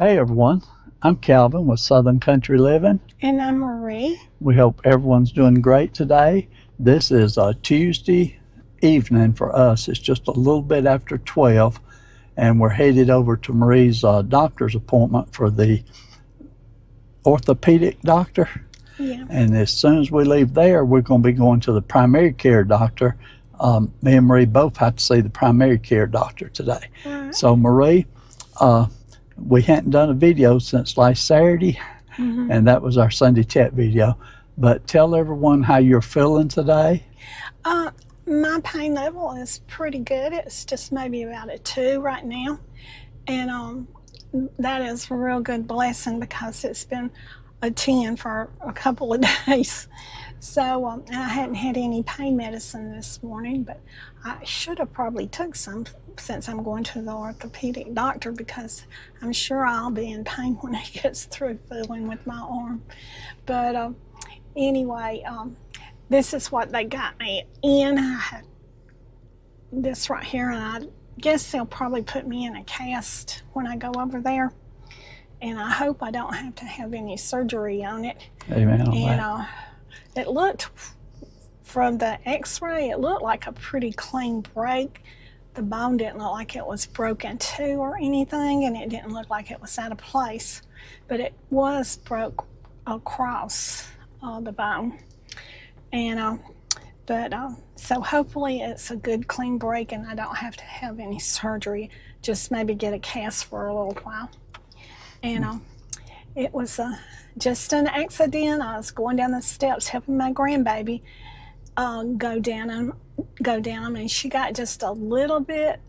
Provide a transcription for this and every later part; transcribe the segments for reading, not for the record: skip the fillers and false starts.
Hey everyone, I'm Calvin with Southern Country Living. And I'm Marie. We hope everyone's doing great today. This is a Tuesday evening for us. It's just a little bit after 12, and we're headed over to Marie's doctor's appointment for the orthopedic doctor. Yeah. And as soon as we leave there, we're going to be going to the primary care doctor. Me and Marie both have to see the primary care doctor today. Right. So Marie, we hadn't done a video since last Saturday, and that was our Sunday chat video. But tell everyone how you're feeling today. My pain level is pretty good. It's just maybe about a 2 right now. And that is a real good blessing because it's been a 10 for a couple of days. So and I hadn't had any pain medicine this morning, but I should have probably took some since I'm going to the orthopedic doctor, because I'm sure I'll be in pain when he gets through fooling with my arm. But anyway, this is what they got me in. I had this right here, and I guess they'll probably put me in a cast when I go over there. And I hope I don't have to have any surgery on it. Amen. And it looked, from the x-ray, it looked like a pretty clean break. The bone didn't look like it was broken too or anything, and it didn't look like it was out of place. But it was broke across the bone. And so hopefully it's a good clean break and I don't have to have any surgery, just maybe get a cast for a little while. And it was just an accident. I was going down the steps helping my grandbaby go down them, and she got just a little bit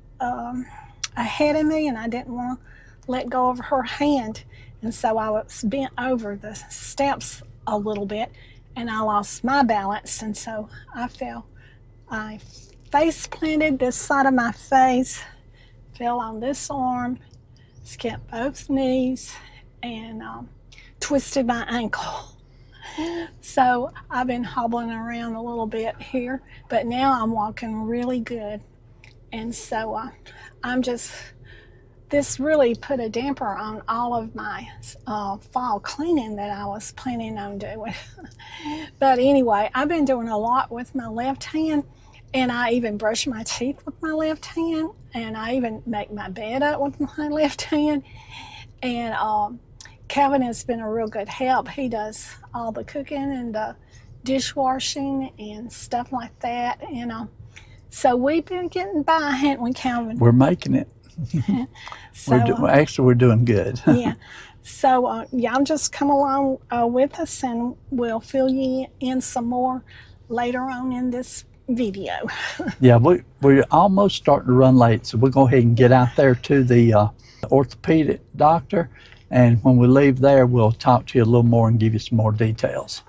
ahead of me, and I didn't want to let go of her hand, and so I was bent over the steps a little bit, and I lost my balance, and so I fell. I face planted this side of my face, fell on this arm, skipped both knees, and twisted my ankle. So I've been hobbling around a little bit here, but now I'm walking really good. And so this really put a damper on all of my fall cleaning that I was planning on doing. But anyway, I've been doing a lot with my left hand, and I even brush my teeth with my left hand, and I even make my bed up with my left hand. And Calvin has been a real good help. He does all the cooking and the dishwashing and stuff like that. And so we've been getting by, haven't we, Calvin? We're making it. Actually, we're doing good. Yeah. So y'all just come along with us, and we'll fill you in some more later on in this video. Yeah, we're almost starting to run late, so we'll go ahead and get out there to the orthopedic doctor. And when we leave there, we'll talk to you a little more and give you some more details.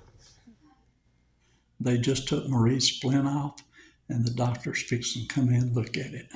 They just took Marie's splint off, and the doctor's fixing to come in and look at it.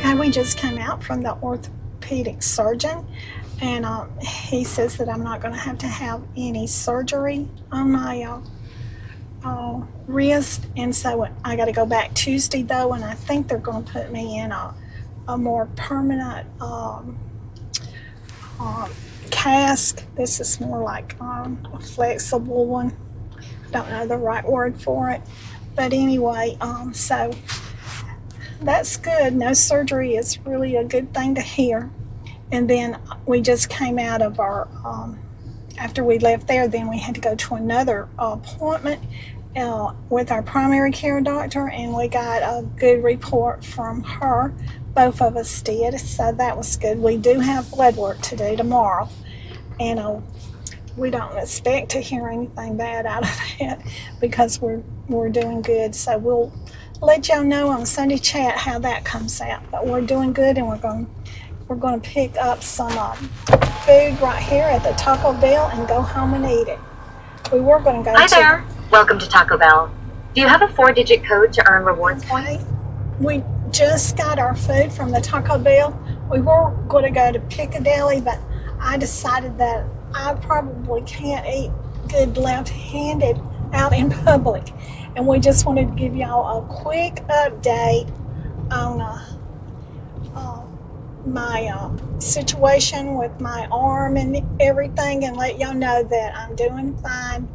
Okay, we just came out from the orthopedic surgeon, and he says that I'm not going to have any surgery on my wrist, and so I got to go back Tuesday though, and I think they're going to put me in a more permanent cast. This is more like a flexible one. Don't know the right word for it, but anyway, so that's good. No surgery is really a good thing to hear. And then we just came out of our after we left there, then we had to go to another appointment with our primary care doctor, and we got a good report from her. Both of us did, so that was good. We do have blood work to do tomorrow, and we don't expect to hear anything bad out of that because we're doing good. So we'll let y'all know on Sunday chat how that comes out. But we're doing good, and we're going to pick up some food right here at the Taco Bell and go home and eat it. We were going to go Hi there. Welcome to Taco Bell. Do you have a 4-digit code to earn rewards points? We just got our food from the Taco Bell. We were going to go to Piccadilly, but I decided that I probably can't eat good left-handed out in public. And we just wanted to give y'all a quick update on my situation with my arm and everything, and let y'all know that I'm doing fine.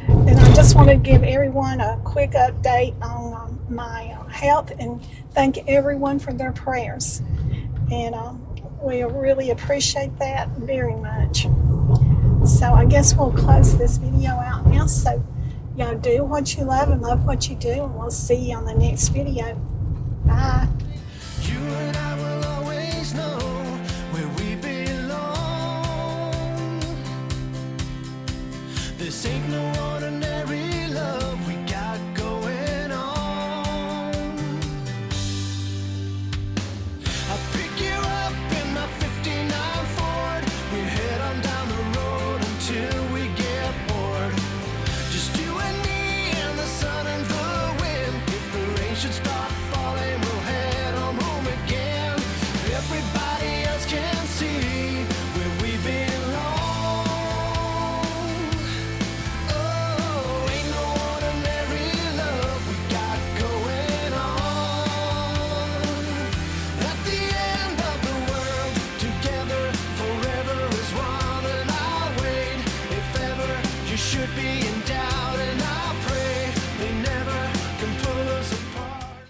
And I just want to give everyone a quick update on my health, and thank everyone for their prayers. And we really appreciate that very much. So I guess we'll close this video out now. So y'all do what you love and love what you do, and we'll see you on the next video. Bye. You and I will always know where we belong. This ain't